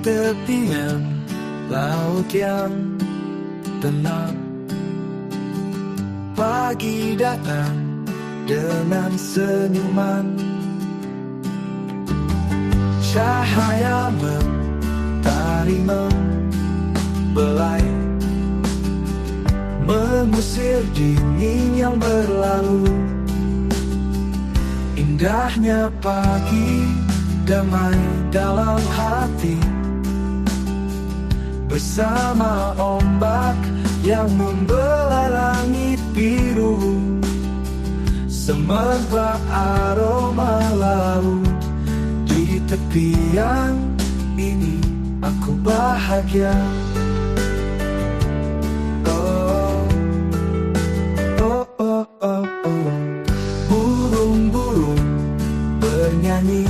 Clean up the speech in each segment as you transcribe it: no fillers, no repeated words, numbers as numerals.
tepian laut yang tenang. Pagi datang dengan senyuman, cahaya mentari membelai, mengusir dingin yang berlalu. Indahnya pagi, damai dalam hati, bersama ombak yang membelai langit biru. Semerbak aroma laut di tepian ini, aku bahagia. Oh, oh, oh, oh, oh. Burung-burung bernyanyi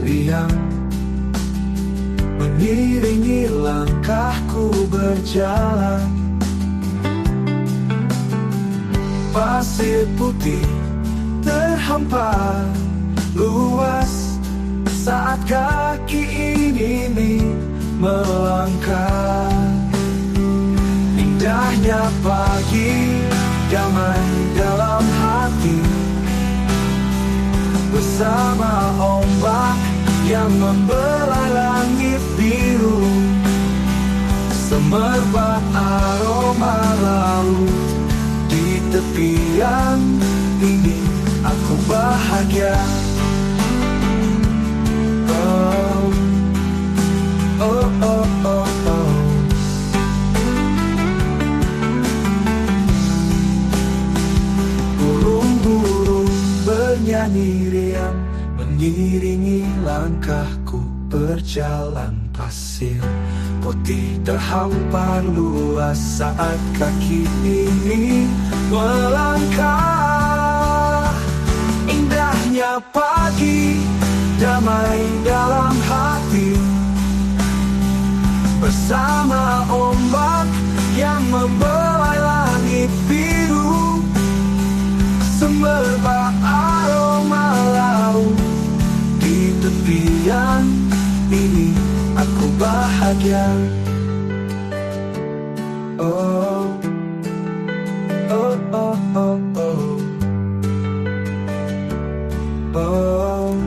riang, mengiringi langkahku berjalan. Pasir putih terhampar luas saat kaki ini melangkah. Indahnya pagi, damai dalam hati, bersama ombak yang membelai langit biru. Semerbak aroma laut di tepian ini, aku bahagia. Oh, oh, oh, oh, oh. Burung-burung bernyanyi riang, mengiringi langkahku berjalan. Pasir putih terhampar luas saat kaki ini melangkah. Indahnya pagi, damai dalam hati, bersama ombak yang membelai langit biru. Semerbak aroma laut di tepian ini, aku bahagia. Oh, oh, oh, oh, oh, oh.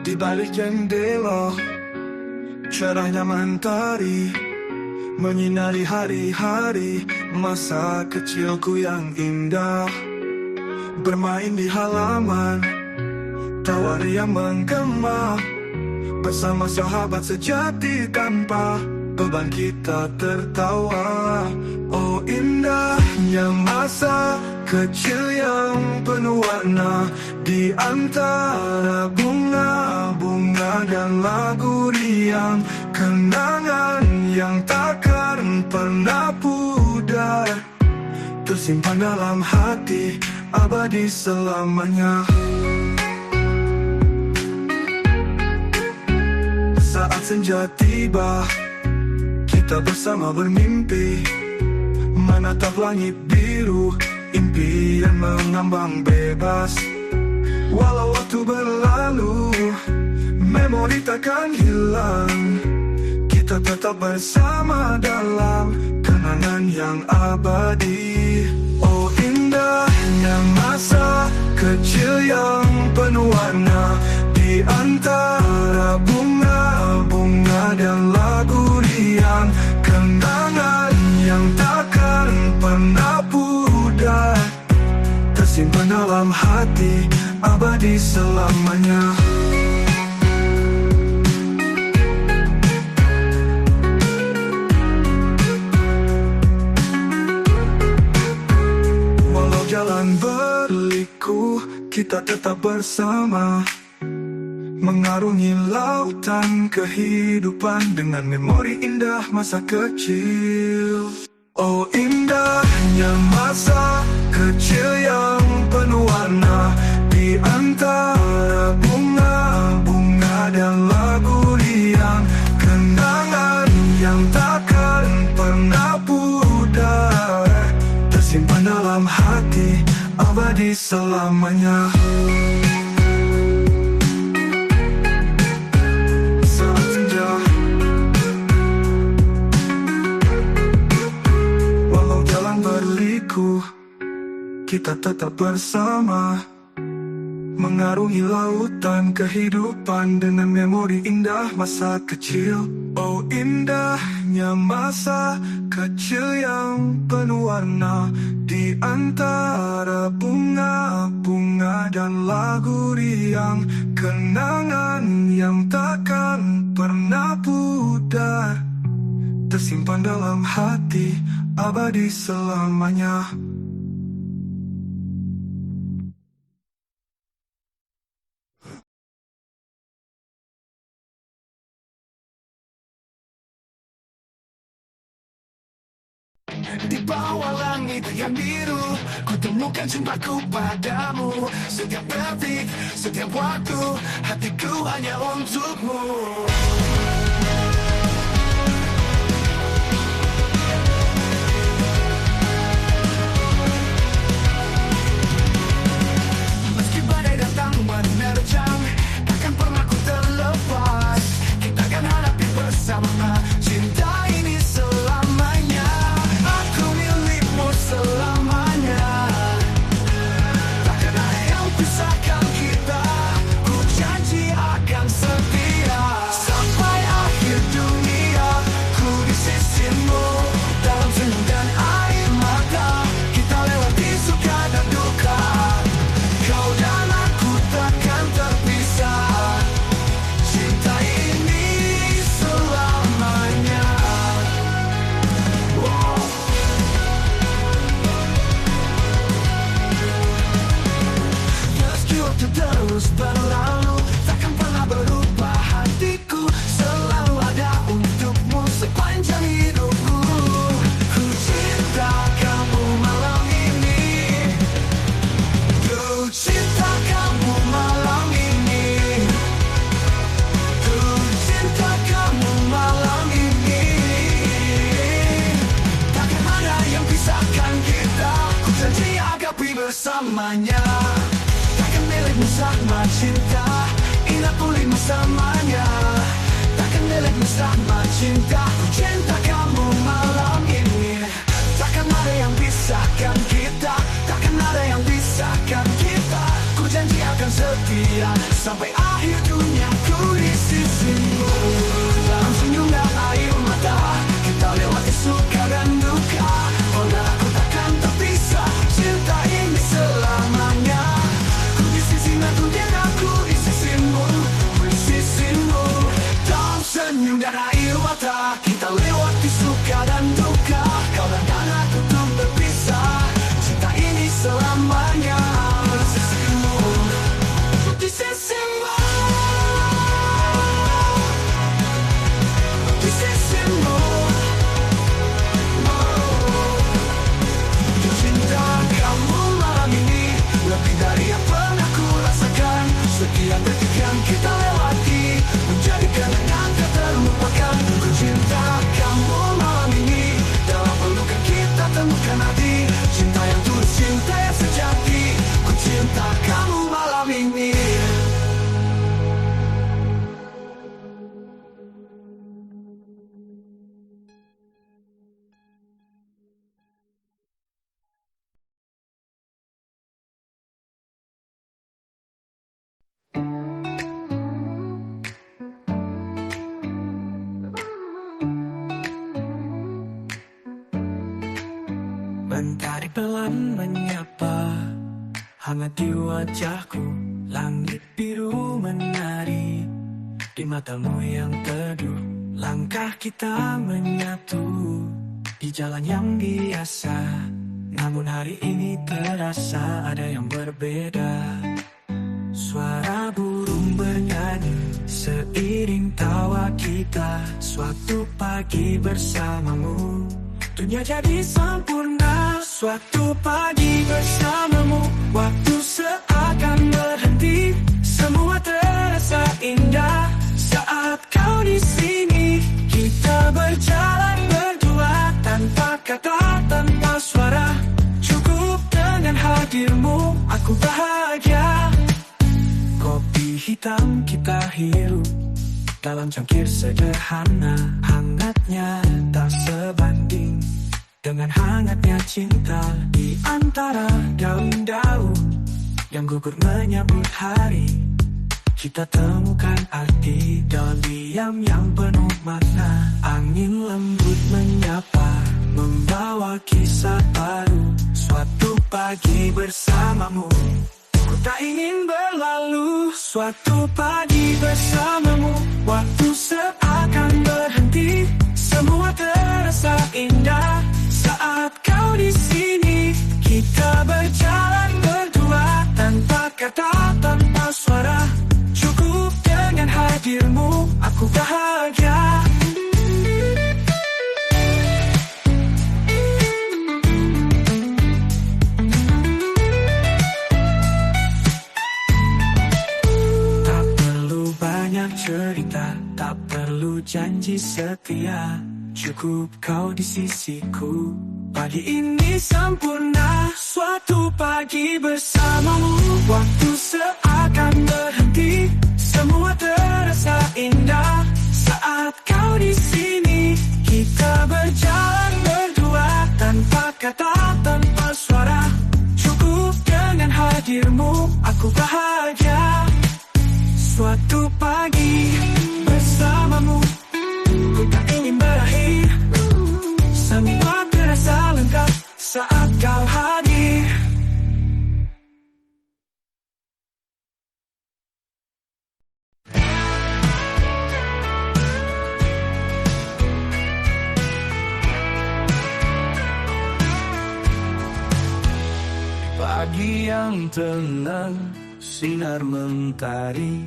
Di balik jendela, cerahnya mentari menyinari hari-hari masa kecilku yang indah. Bermain di halaman, tawa yang menggema, bersama sahabat sejati tanpa beban kita tertawa. Oh indahnya masa kecil yang penuh warna, di antara bunga-bunga dan lagu riang, kenangan yang takkan pernah pudar, tersimpan dalam hati, abadi selamanya. Saat senja tiba, kita bersama bermimpi, menatap langit biru, impian mengambang bebas. Walau waktu berlalu, memori takkan hilang, kita tetap bersama dalam kenangan yang abadi. Oh indahnya masa kecil yang penuh warna, di antara bunga-bunga dan lagu riang, kenangan yang takkan pernah pudar, tersimpan dalam hati, abadi selamanya. Walau jalan berliku, kita tetap bersama, mengarungi lautan kehidupan dengan memori indah masa kecil. Oh indahnya masa kecil yang penuh warna, di antara bunga-bunga dan lagu riang, abadi selamanya. Saat senja, walau jalan berliku, kita tetap bersama, mengarungi lautan kehidupan dengan memori indah masa kecil. Oh indahnya masa kecil yang penuh warna, di antara bunga-bunga dan lagu riang, kenangan yang takkan pernah pudar, tersimpan dalam hati, abadi selamanya. Di bawah langit yang biru, ku temukan cintaku padamu. Setiap detik, setiap waktu, hatiku hanya untukmu. Meski badai datang menerjang, takkan pernah ku terlepas. Kita akan hadapi bersama cinta ini selamanya. Aku milikmu selamanya. Takkan ada yang pisahkan kita. Ku janji akan setia sampai akhir dunia. Ku di sisimu dalam senyum dan air mata. Kita lewati suka dan duka. Kau dan aku takkan terpisah. Cinta ini selamanya. Wow. Meski waktu terus berlalu, takkan pernah berubah hatiku. Selalu ada untukmu sepanjang hidupku. Ku cinta kamu malam ini. Ku cinta kamu malam ini. Ku cinta kamu malam ini. Takkan ada yang pisahkan kita. Ku janji hadapi bersamanya. Takkan milikmu sama cinta, ingat pulihmu selamanya. Takkan milikmu sama cinta, ku cinta kamu malam ini. Takkan ada yang pisahkan kita. Takkan ada yang pisahkan kita. Ku janji akan setia sampai akhir dunia. Ku di sisimu dalam senyum dan air mata. Kita lewati suka dan duka. Oh dan aku takkan terpisah. Cinta ini selamanya. Ku di sisimu dan aku di sisimu. Ku di sisimu dalam senyum dan air mata. Kita lewati suka dan duka. Kau dan aku tak berpisah. Cinta ini selamanya. Ku di sisimu. Ku di sisimu. Di sisimu. Ku cinta kamu malam ini. Lebih dari yang pernah ku rasakan. Sekian detik yang kita lewati menjadi kenangan tak terlupakan. Ku cinta kamu malam ini. Dalam pelukan kita temukan hati. Cinta yang tulus, cinta yang sejati. Ku cinta kamu malam ini. Mentari pelan menyapa, hangat di wajahku. Langit biru menari di matamu yang teduh. Langkah kita menyatu di jalan yang biasa. Namun hari ini terasa ada yang berbeda. Suara burung bernyanyi seiring tawa kita. Suatu pagi bersamamu dunia jadi sempurna. Suatu pagi bersamamu, waktu seakan berhenti. Semua terasa indah saat kau di sini. Kita berjalan berdua tanpa kata, tanpa suara. Cukup dengan hadirmu, aku dalam cangkir sederhana. Hangatnya tak sebanding dengan hangatnya cinta di antara daun-daun yang gugur menyambut hari. Kita temukan arti dalam diam yang penuh makna. Angin lembut menyapa, membawa kisah baru. Suatu pagi bersamamu, ku tak ingin berlalu. Suatu pagi bersamamu, waktu seakan berhenti. Semua terasa indah saat kau di sini. Kita berjalan berdua tanpa kata, tanpa suara. Cukup dengan hadirmu, aku bahagia. Tak perlu banyak cerita, tak perlu janji setia. Cukup kau di sisiku, pagi ini sempurna. Suatu pagi bersamamu, waktu seakan berhenti. Semua terasa indah saat kau di sini. Kita berjalan berdua tanpa kata, tanpa suara. Cukup dengan hadirmu, aku bahagia. Suatu pagi bersamamu, ku tak ingin berakhir. Semua terasa lengkap saat kau hadir. Pagi yang tenang, sinar mentari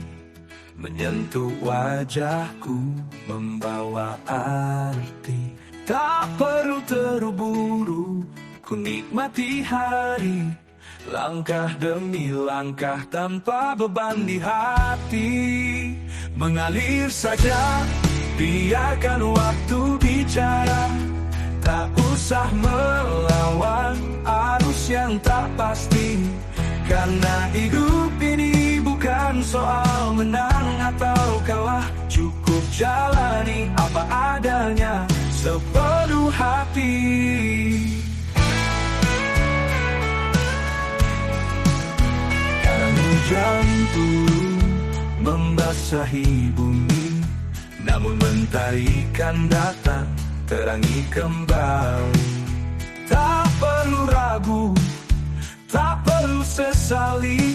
menyentuh wajahku, membawa arti. Tak perlu terburu, ku nikmati hari. Langkah demi langkah tanpa beban di hati. Mengalir saja, biarkan waktu bicara. Tak usah melawan arus yang tak pasti. Karena hidup ini bukan soal menang atau kalah. Cukup jalani apa adanya sepenuh hati. Kadang hujan turun membasahi bumi, namun mentari kan datang terangi kembali. Tak perlu ragu, tak perlu sesali.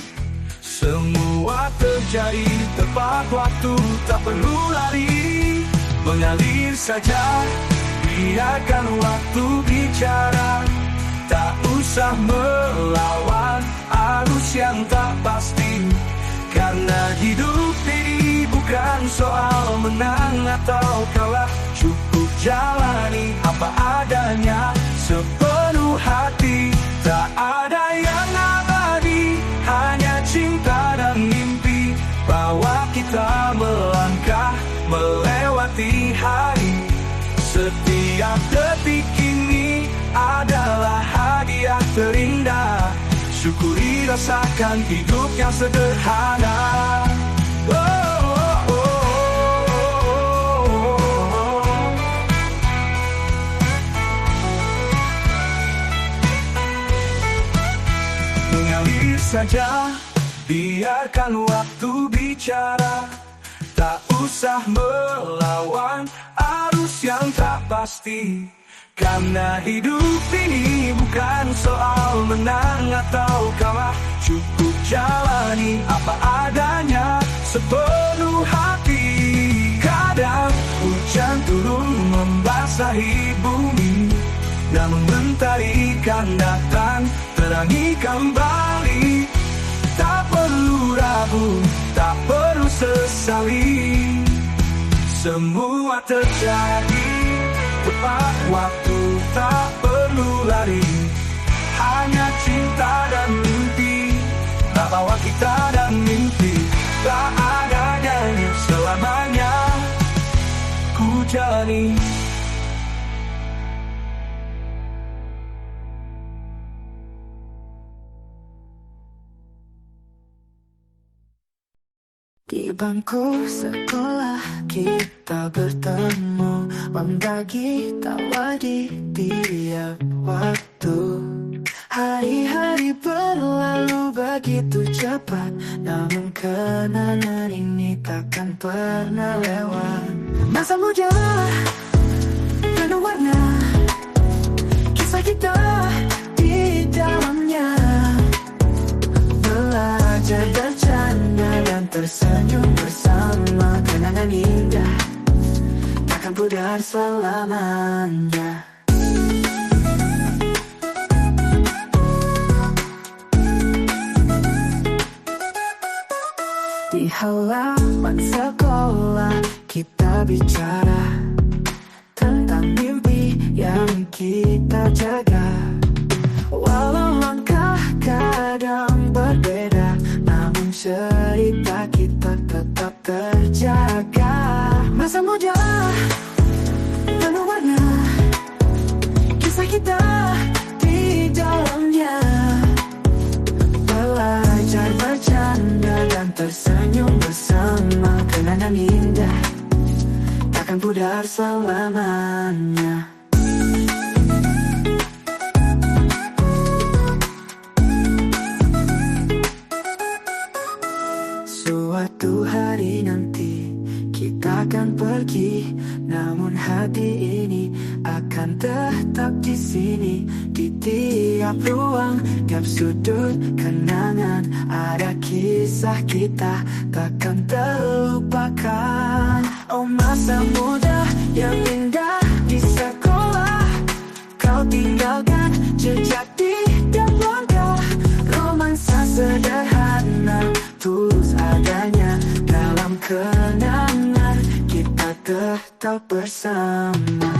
Semua terjadi tepat waktu, tak perlu lari. Mengalir saja, biarkan waktu bicara. Tak usah melawan arus yang tak pasti. Karena hidup ini bukan soal menang atau kalah. Cukup jalani apa adanya sepenuh hati. Tak ada yang abadi, hanya cinta dan mimpi. Bawa kita melangkah melewati hari. Setiap detik ini adalah hadiah terindah. Syukuri, rasakan hidup yang sederhana. Oh, oh, oh, oh, oh. Mengalir saja, biarkan waktu bicara. Tak usah melawan arus yang tak pasti. Karena hidup ini bukan soal menang atau kalah. Cukup jalani apa adanya sepenuh hati. Kadang hujan turun membasahi bumi, namun mentari kan datang terangi kembali. Tak perlu ragu, tak perlu sesali. Semua terjadi tepat waktu, tak perlu lari. Hanya cinta dan mimpi, tak bawa kita dan mimpi. Tak ada yang selamanya ku jalani. Di bangku sekolah kita bertemu, membagi tawa di tiap waktu. Hari-hari berlalu begitu cepat, namun kenangan ini takkan pernah lewat. Masa muda penuh warna, kisah kita di dalamnya. Belajar bercanda dan tersenyum bersama, kenangan indah takkan pudar selamanya. Di halaman sekolah kita bicara tentang mimpi yang kita jaga. Walau langkah kadang berbeda, namun cerita kita tetap terjaga. Masa muda penuh warna, kisah kita di dalamnya. Belajar bercanda dan tersenyum bersama, kenangan indah takkan pudar selamanya. Suatu hari nanti kita akan pergi, namun hati ini akan tetap di sini. Di tiap ruang, tiap sudut kenangan, ada kisah kita takkan terlupakan. Oh masa muda yang indah di sekolah, kau tinggalkan jejak di tiap langkah. Romansa sederhana, tulus adanya, dalam kenangan kita tetap bersama.